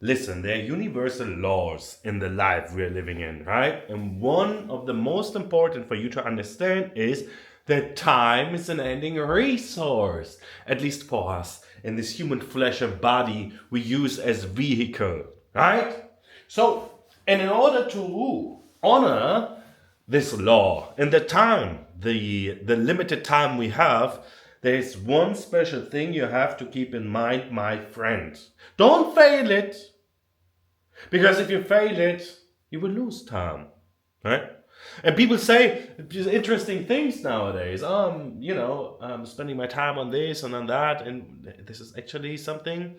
Listen, there are universal laws in the life we're living in, right? And one of the most important for you to understand is that time is an ending resource, at least for us in this human flesh and body we use as vehicle, right? So, and in order to honor this law and the time, the limited time we have, there's one special thing you have to keep in mind, my friend. Don't fail it, because if you fail it, you will lose time, right? And people say interesting things nowadays. I'm spending my time on this and on that, and this is actually something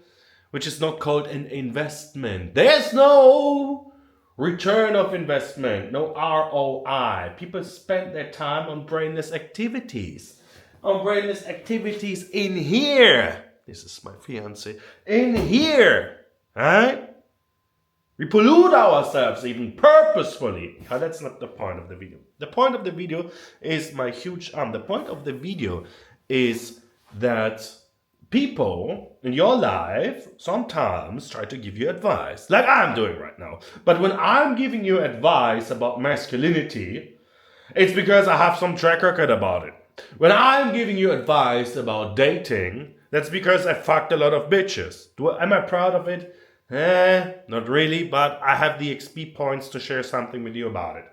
which is not called an investment. There's no return of investment, no ROI. People spend their time on brainless activities. On brainless activities in here. This is my fiance. In here. Right? We pollute ourselves even purposefully. Now, that's not the point of the video. The point of the video is my huge arm. The point of the video is that people in your life sometimes try to give you advice, like I'm doing right now. But when I'm giving you advice about masculinity, it's because I have some track record about it. When I'm giving you advice about dating, that's because I fucked a lot of bitches. Am I proud of it? Not really, but I have the XP points to share something with you about it.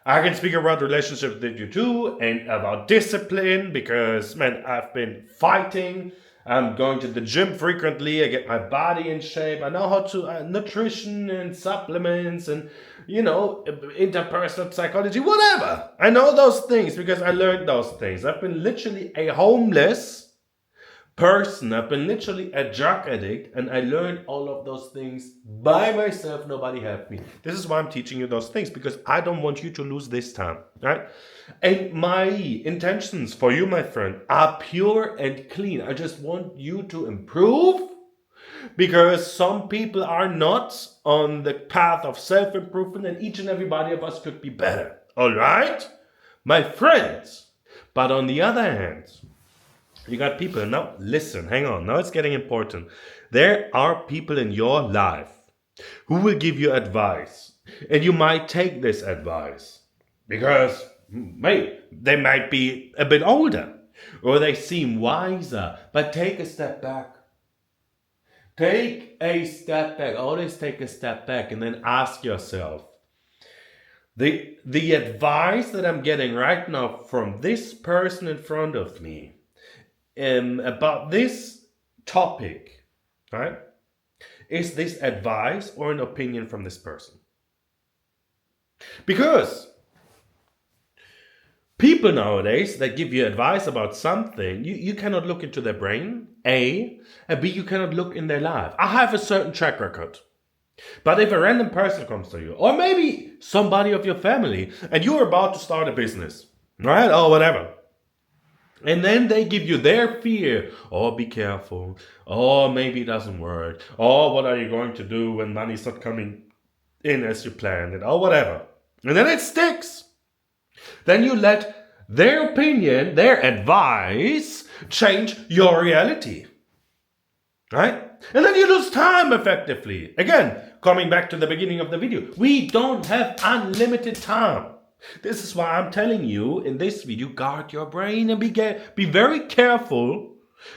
I can speak about relationships with you too, and about discipline, because, man, I've been fighting. I'm going to the gym frequently. I get my body in shape. I know how to nutrition and supplements and, interpersonal psychology, whatever. I know those things because I learned those things. I've been literally a homeless person. I've been literally a drug addict, and I learned all of those things by myself. Nobody helped me. This is why I'm teaching you those things, because I don't want you to lose this time, right? And my intentions for you, my friend, are pure and clean. I just want you to improve, because some people are not on the path of self-improvement, and each and every body of us could be better. All right, my friends. But on the other hand, you got people. Now, listen, hang on. Now it's getting important. There are people in your life who will give you advice, and you might take this advice because they might be a bit older or they seem wiser. But take a step back. Take a step back. Always take a step back and then ask yourself, the advice that I'm getting right now from this person in front of me, about this topic, right? Is this advice or an opinion from this person? Because people nowadays that give you advice about something, you cannot look into their brain, A, and B, you cannot look in their life. I have a certain track record. But if a random person comes to you, or maybe somebody of your family, and you're about to start a business, right? Or whatever, and then they give you their fear. Oh, be careful. Oh, maybe it doesn't work. Oh, what are you going to do when money's not coming in as you planned it? Oh, whatever. And then it sticks. Then you let their opinion, their advice, change your reality. Right? And then you lose time effectively. Again, coming back to the beginning of the video, we don't have unlimited time. This is why I'm telling you in this video, guard your brain and be very careful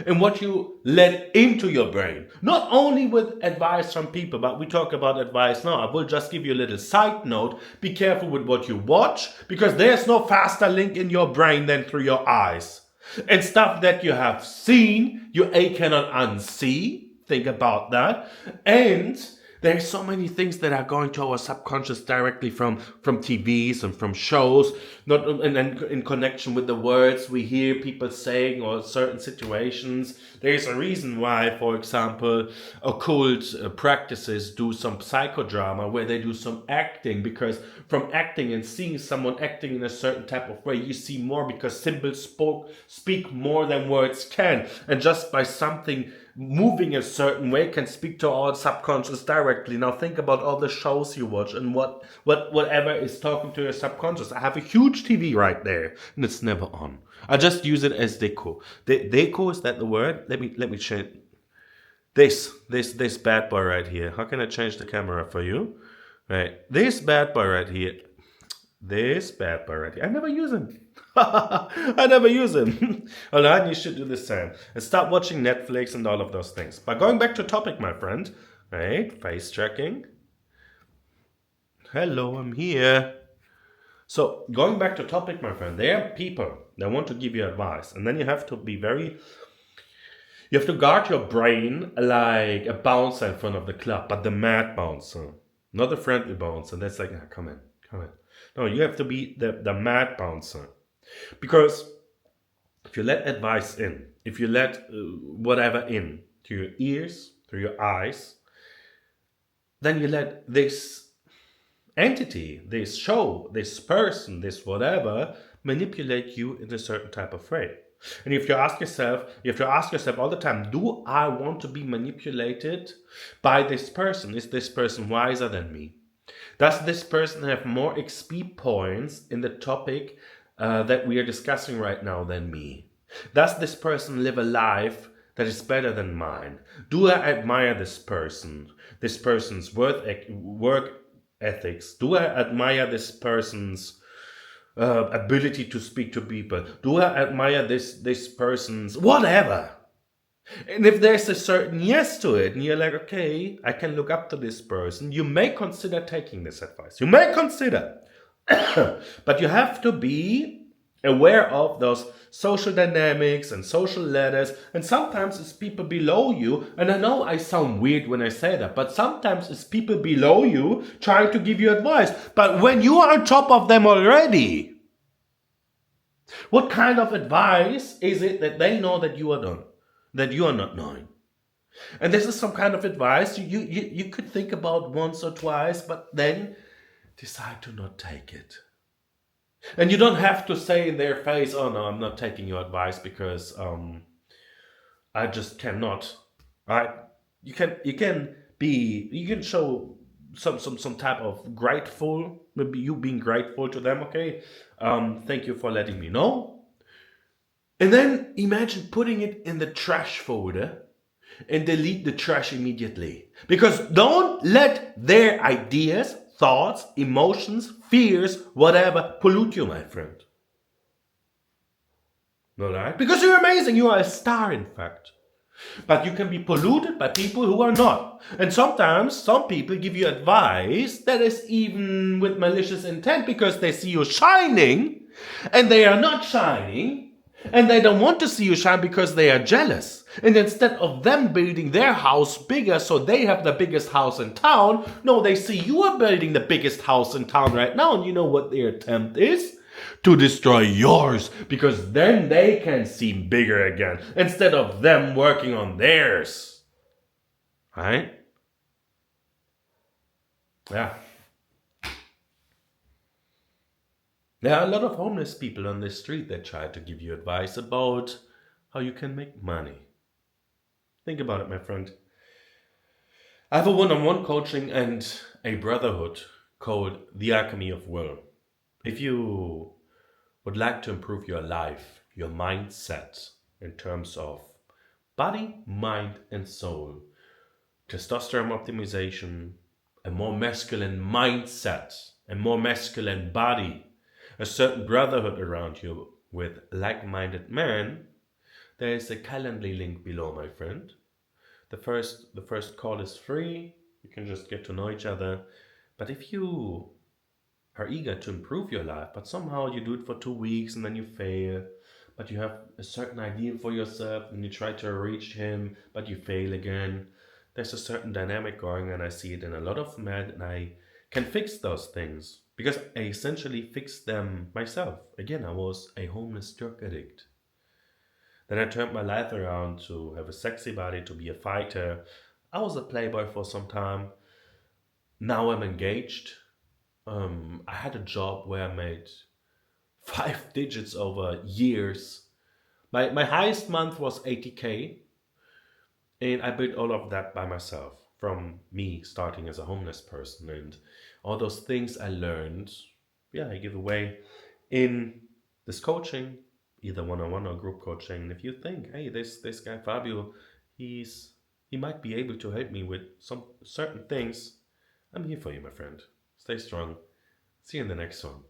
in what you let into your brain. Not only with advice from people, but we talk about advice now. I will just give you a little side note. Be careful with what you watch, because there's no faster link in your brain than through your eyes. And stuff that you have seen, you cannot unsee. Think about that. And there's so many things that are going to our subconscious directly from TVs and from shows, not in connection with the words we hear people saying or certain situations. There's a reason why, for example, occult practices do some psychodrama where they do some acting, because from acting and seeing someone acting in a certain type of way, you see more, because symbols speak more than words can. And just by something moving a certain way can speak to our subconscious directly. Now think about all the shows you watch and whatever is talking to your subconscious. I have a huge TV right there and it's never on. I just use it as deco. Deco, is that the word? Let me change. This bad boy right here. How can I change the camera for you? Right, this bad boy right here. This bad boy right here. I never use him. I never use him. All right, you should do the same and stop watching Netflix and all of those things. But going back to topic, my friend. Right, face checking. Hello, I'm here. So going back to topic, my friend, there are people that want to give you advice, and then you have to be very, you have to guard your brain like a bouncer in front of the club, but the mad bouncer, not a friendly bouncer. That's like, "Ah, come in, come in." No, you have to be the mad bouncer, because if you let advice in, if you let whatever in to your ears, through your eyes, then you let this entity, this show, this person, this whatever, manipulate you in a certain type of way. And if you ask yourself, you have to ask yourself all the time, do I want to be manipulated by this person? Is this person wiser than me? Does this person have more XP points in the topic that we are discussing right now than me? Does this person live a life that is better than mine? Do I admire this person? This person's work ethics? Do I admire this person's ability to speak to people? Do I admire this person's whatever? And if there's a certain yes to it, and you're like, okay, I can look up to this person, you may consider taking this advice. You may consider. But you have to be aware of those social dynamics and social ladders. And sometimes it's people below you. And I know I sound weird when I say that, but sometimes it's people below you trying to give you advice. But when you are on top of them already, what kind of advice is it that they know that you are done? That you are not knowing. And this is some kind of advice you could think about once or twice, but then decide to not take it. And you don't have to say in their face, "Oh no, I'm not taking your advice because I just cannot." Right? You can show some type of grateful, maybe you being grateful to them. Okay, thank you for letting me know. And then imagine putting it in the trash folder and delete the trash immediately. Because don't let their ideas, thoughts, emotions, fears, whatever, pollute you, my friend. Alright? Because you're amazing. You are a star, in fact. But you can be polluted by people who are not. And sometimes some people give you advice that is even with malicious intent because they see you shining and they are not shining. And they don't want to see you shine because they are jealous. And instead of them building their house bigger so they have the biggest house in town, no, they see you are building the biggest house in town right now. And you know what their attempt is? To destroy yours. Because then they can seem bigger again. Instead of them working on theirs. Right? Yeah. There are a lot of homeless people on the street that try to give you advice about how you can make money. Think about it, my friend. I have a one-on-one coaching and a brotherhood called The Alchemy of Will. If you would like to improve your life, your mindset in terms of body, mind, and soul, testosterone optimization, a more masculine mindset, a more masculine body, a certain brotherhood around you with like-minded men, there is a Calendly link below, my friend. The first call is free. You can just get to know each other. But if you are eager to improve your life, but somehow you do it for 2 weeks and then you fail, but you have a certain idea for yourself and you try to reach him, but you fail again, there's a certain dynamic going, and I see it in a lot of men, and I can fix those things. Because I essentially fixed them myself. Again, I was a homeless drug addict. Then I turned my life around to have a sexy body, to be a fighter. I was a playboy for some time. Now I'm engaged. I had a job where I made 5 digits over years. My highest month was 80K. And I built all of that by myself. From me starting as a homeless person, and all those things I learned, I give away in this coaching, either one-on-one or group coaching. And if you think, hey, this guy Fabio, he's he might be able to help me with some certain things. I'm here for you, my friend. Stay strong. See you in the next one.